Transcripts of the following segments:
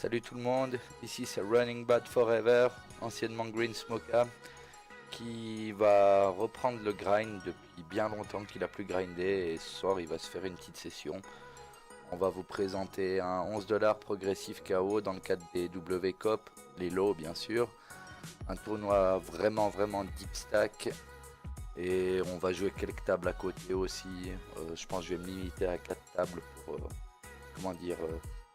Salut tout le monde, ici c'est Running Bad Forever, anciennement Green Smoka, qui va reprendre le grind depuis bien longtemps qu'il a plus grindé et ce soir il va se faire une petite session. On va vous présenter un 11$ progressif KO dans le cadre des W-Cop, les lots bien sûr. Un tournoi vraiment deep stack et on va jouer quelques tables à côté aussi. Je pense que je vais me limiter à 4 tables pour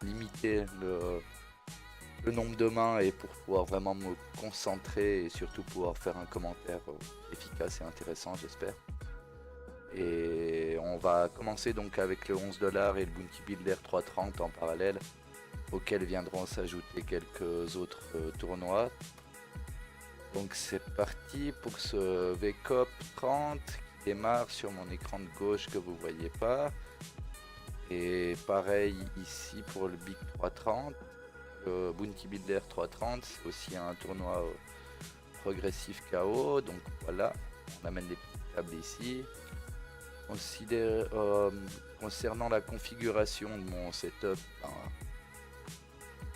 limiter le nombre de mains et pour pouvoir vraiment me concentrer et surtout pouvoir faire un commentaire efficace et intéressant, j'espère. Et on va commencer donc avec le 11$ et le Bounty Builder 3.30 en parallèle, auxquels viendront s'ajouter quelques autres tournois. Donc c'est parti pour ce VCOP 30 qui démarre sur mon écran de gauche que vous voyez pas. Et pareil ici pour le Big 330. Le Bounty Builder 330, c'est aussi un tournoi progressif KO. Donc voilà, on amène les petites tables ici. Concernant la configuration de mon setup,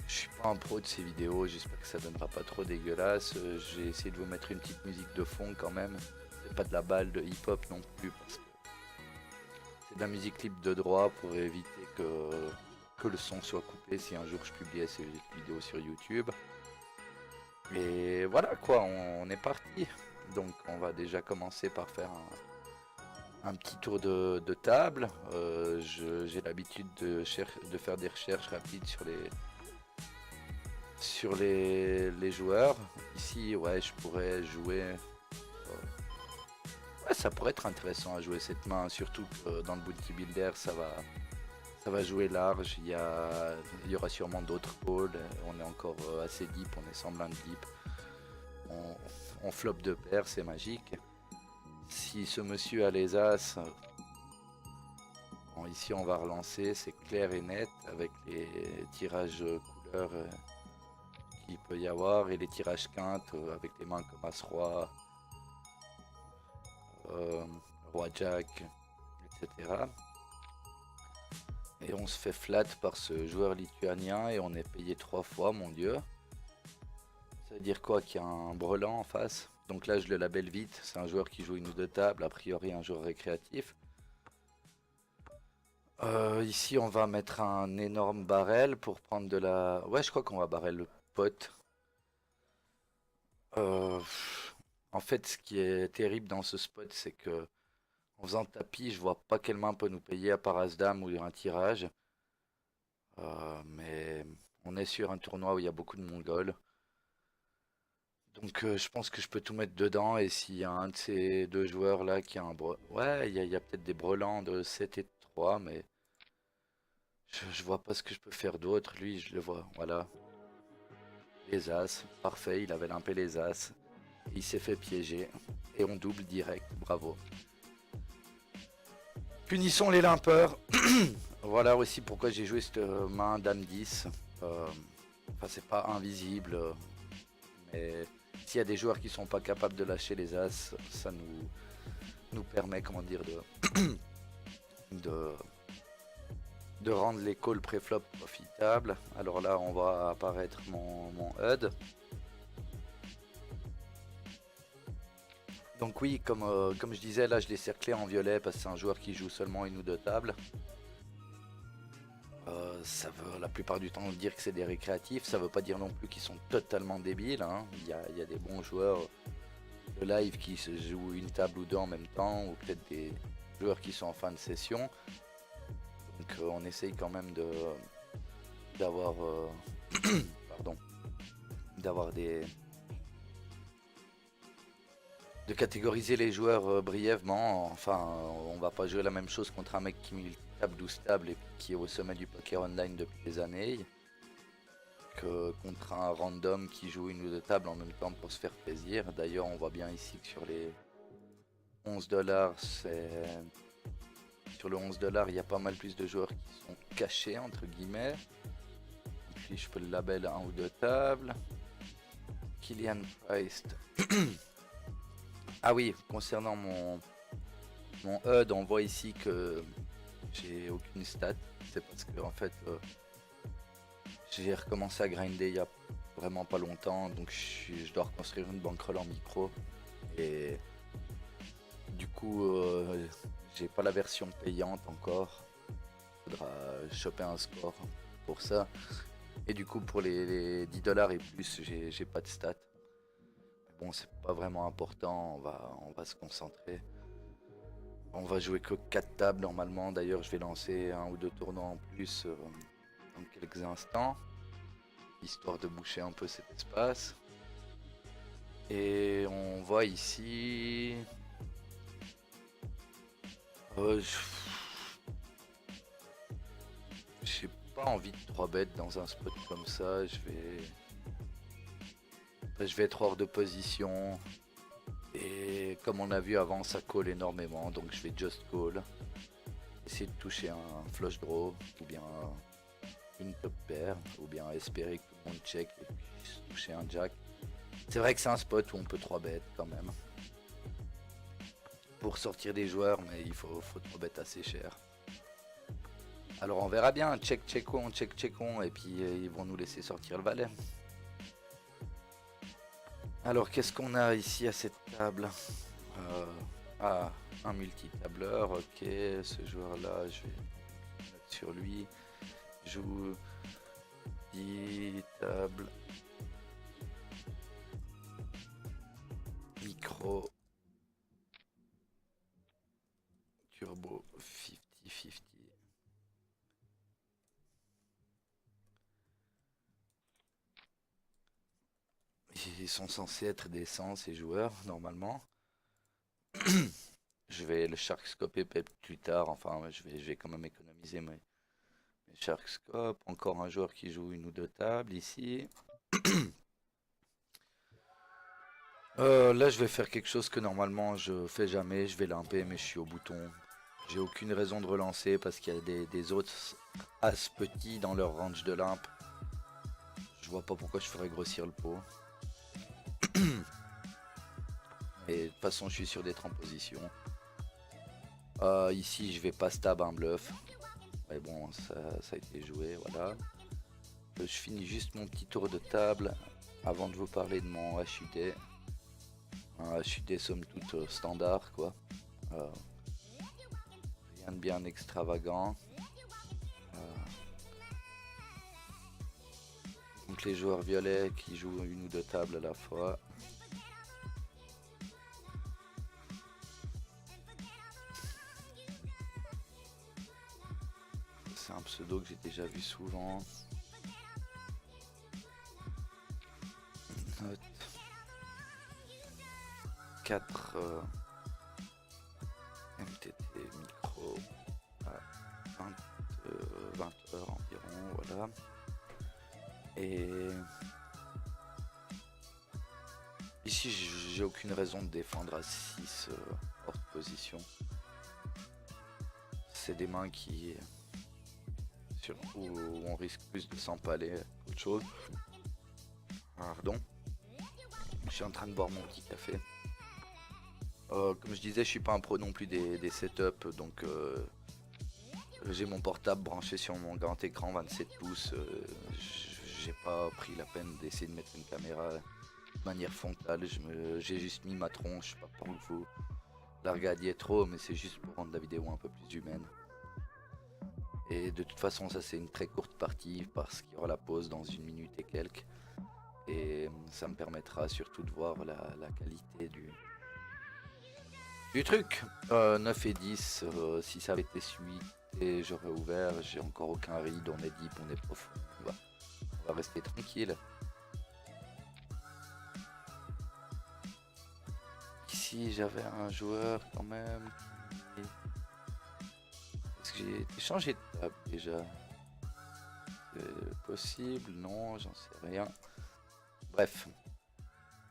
je suis pas un pro de ces vidéos, j'espère que ça donnera pas trop dégueulasse. J'ai essayé de vous mettre une petite musique de fond quand même. C'est pas de la balle de hip hop non plus, parce que c'est de la musique libre de droit pour éviter que le son soit coupé si un jour je publiais ces vidéos sur YouTube. Et voilà quoi, on est parti. Donc on va déjà commencer par faire un petit tour de table. J'ai l'habitude de faire des recherches rapides sur les joueurs. Ici, ouais, je pourrais jouer. Ouais, ça pourrait être intéressant à jouer cette main, surtout que dans le Bounty Builder, ça va jouer large. Il y aura sûrement d'autres calls. On est encore assez deep, on est semblant deep. On flop de paire, c'est magique. Si ce monsieur a les as, bon, ici on va relancer, c'est clair et net avec les tirages couleurs qu'il peut y avoir et les tirages quintes avec les mains comme As-Roi, Roi-Jack, etc. Et on se fait flat par ce joueur lituanien et on est payé 3 fois, mon dieu. Ça veut dire quoi? Qu'il y a un brelan en face. Donc là je le labelle vite, c'est un joueur qui joue une ou deux tables, a priori un joueur récréatif. Ici on va mettre un énorme barrel pour prendre de la... Ouais, je crois qu'on va barrel le pot. Euh, En fait, ce qui est terrible dans ce spot, c'est que en faisant tapis, je vois pas quelle main peut nous payer à part As-Dame ou un tirage. Mais on est sur un tournoi où il y a beaucoup de Mongols. Donc je pense que je peux tout mettre dedans et s'il y a un de ces deux joueurs là qui a un ouais, il y a peut-être des brelans de 7 et de 3, mais je vois pas ce que je peux faire d'autre. Lui, je le vois, voilà. Les As, parfait, il avait limpé les As. Il s'est fait piéger et on double direct, bravo. Punissons les limpeurs. Voilà aussi pourquoi j'ai joué cette main Dame 10. Enfin, c'est pas invisible, mais s'il y a des joueurs qui sont pas capables de lâcher les As, ça nous permet, comment dire, de, de rendre les calls pré-flop profitables. Alors là, on va apparaître mon HUD. Donc oui, comme je disais, là je l'ai cerclé en violet parce que c'est un joueur qui joue seulement une ou deux tables. Ça veut la plupart du temps dire que c'est des récréatifs, ça veut pas dire non plus qu'ils sont totalement débiles, hein. Il y a des bons joueurs de live qui se jouent une table ou deux en même temps, ou peut-être des joueurs qui sont en fin de session. Donc on essaye quand même d'avoir pardon, d'avoir de catégoriser les joueurs brièvement. Enfin, on va pas jouer la même chose contre un mec qui multitable 12 tables et qui est au sommet du poker online depuis des années que contre un random qui joue une ou deux tables en même temps pour se faire plaisir. D'ailleurs, on voit bien ici que sur les 11$, sur le 11$, il y a pas mal plus de joueurs qui sont cachés entre guillemets. Et puis je peux le label 1 ou 2 tables. Killian Price. Ah oui, concernant mon HUD, on voit ici que j'ai aucune stat. C'est parce que en fait j'ai recommencé à grinder il y a vraiment pas longtemps, donc je dois reconstruire une bankroll en micro. Et du coup, j'ai pas la version payante encore. Faudra choper un score pour ça. Et du coup, pour les 10 dollars et plus, j'ai pas de stats. Bon, c'est pas vraiment important, on va se concentrer. On va jouer que 4 tables normalement. D'ailleurs, je vais lancer un ou deux tournois en plus dans quelques instants, histoire de boucher un peu cet espace. Et on voit ici. Euh, J'ai pas envie de 3 bêtes dans un spot comme ça. Je vais être hors de position. Et comme on a vu avant, ça call énormément. Donc je vais just call. Essayer de toucher un flush draw. Ou bien une top pair. Ou bien espérer que tout le monde check et puisse toucher un jack. C'est vrai que c'est un spot où on peut 3 bêtes quand même. Pour sortir des joueurs, mais il faut 3 bêtes assez cher. Alors on verra bien, check checkon, et puis ils vont nous laisser sortir le valet. Alors qu'est-ce qu'on a ici à cette table? Ah, un multitableur, ok, ce joueur là, je vais mettre sur lui. Joue 10 tables. Micro. Turbo 50-50. Ils sont censés être décents ces joueurs normalement. Je vais le Sharkscope peut-être plus tard, enfin je vais quand même économiser mes Sharkscope. Encore un joueur qui joue une ou deux tables ici. Là je vais faire quelque chose que normalement je fais jamais, je vais limper mais je suis au bouton. J'ai aucune raison de relancer parce qu'il y a des autres as petits dans leur range de limp. Je vois pas pourquoi je ferais grossir le pot. Et de toute façon je suis sûr d'être en position. Ici je vais pas stab un bluff. Mais bon ça a été joué, voilà. Je finis juste mon petit tour de table avant de vous parler de mon HUD. Un HUD somme toute standard quoi. Rien de bien extravagant. Donc les joueurs violets qui jouent une ou deux tables à la fois. C'est un pseudo que j'ai déjà vu souvent. Note 4 MTT micro à 20 heures environ, voilà. Et ici j'ai aucune raison de défendre à 6 hors de position. C'est des mains qui où on risque plus de s'empaler qu'autre chose. Pardon. Je suis en train de boire mon petit café. Comme je disais, je suis pas un pro non plus des setups, donc j'ai mon portable branché sur mon grand écran 27 pouces. J'ai pas pris la peine d'essayer de mettre une caméra de manière frontale. J'ai juste mis ma tronche, pas pour vous la regardiez trop, mais c'est juste pour rendre la vidéo un peu plus humaine. Et de toute façon, ça c'est une très courte partie parce qu'il y aura la pause dans 1 minute et quelques. Et ça me permettra surtout de voir la qualité du truc. 9 et 10, si ça avait été suite et j'aurais ouvert, j'ai encore aucun read, on est deep, on est profond. On va rester tranquille. Ici j'avais un joueur quand même qui... Est-ce que j'ai changé de table déjà? C'est possible? Non, j'en sais rien. Bref.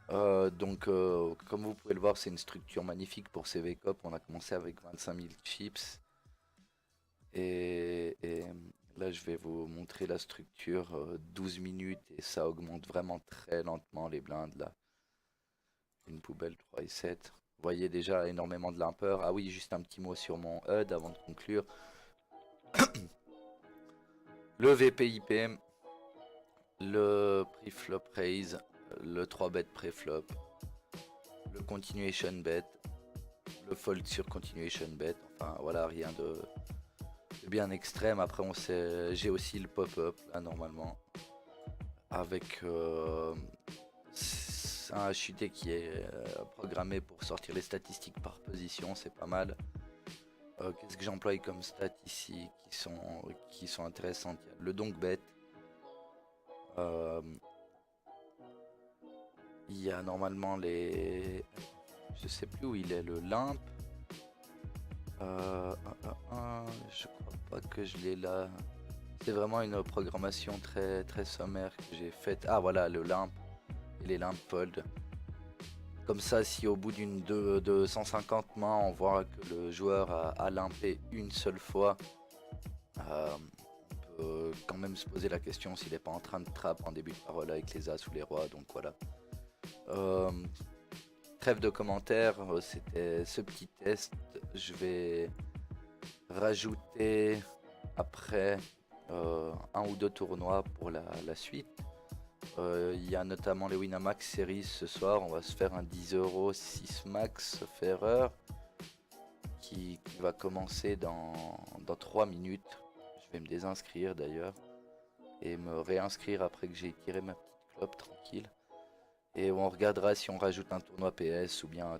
Donc comme vous pouvez le voir, c'est une structure magnifique pour CV Cop. On a commencé avec 25 000 chips. Et là je vais vous montrer la structure 12 minutes et ça augmente vraiment très lentement les blindes là. Une poubelle 3 et 7. Vous voyez déjà énormément de limpeurs. Ah oui, juste un petit mot sur mon HUD avant de conclure. Le VP IPM le pre-flop raise, le 3 bet pré-flop, le continuation bet, le fold sur continuation bet, enfin voilà, rien de bien extrême. Après j'ai aussi le pop-up là normalement avec un HUT qui est programmé pour sortir les statistiques par position, c'est pas mal. Qu'est-ce que j'emploie comme stats ici qui sont intéressantes? Il y a le donk bet. Il y a normalement les... Je sais plus où il est, le limp. Je crois pas que je l'ai là. C'est vraiment une programmation très, très sommaire que j'ai faite. Ah voilà, le limp et les limp fold. Comme ça, si au bout de 150 mains, on voit que le joueur a limpé une seule fois, on peut quand même se poser la question s'il n'est pas en train de trap en début de parole avec les as ou les rois. Donc voilà. Trêve de commentaires, c'était ce petit test. Je vais rajouter après un ou deux tournois pour la suite. Il y a notamment les Winamax Series ce soir. On va se faire un 10€ 6 max sauf erreur qui va commencer dans 3 minutes. Je vais me désinscrire d'ailleurs et me réinscrire après que j'ai tiré ma petite clope tranquille. Et on regardera si on rajoute un tournoi PS ou bien un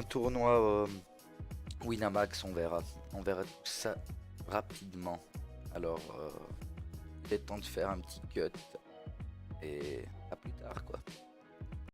tournoi Winamax. On verra tout ça rapidement. Alors il est temps de faire un petit cut et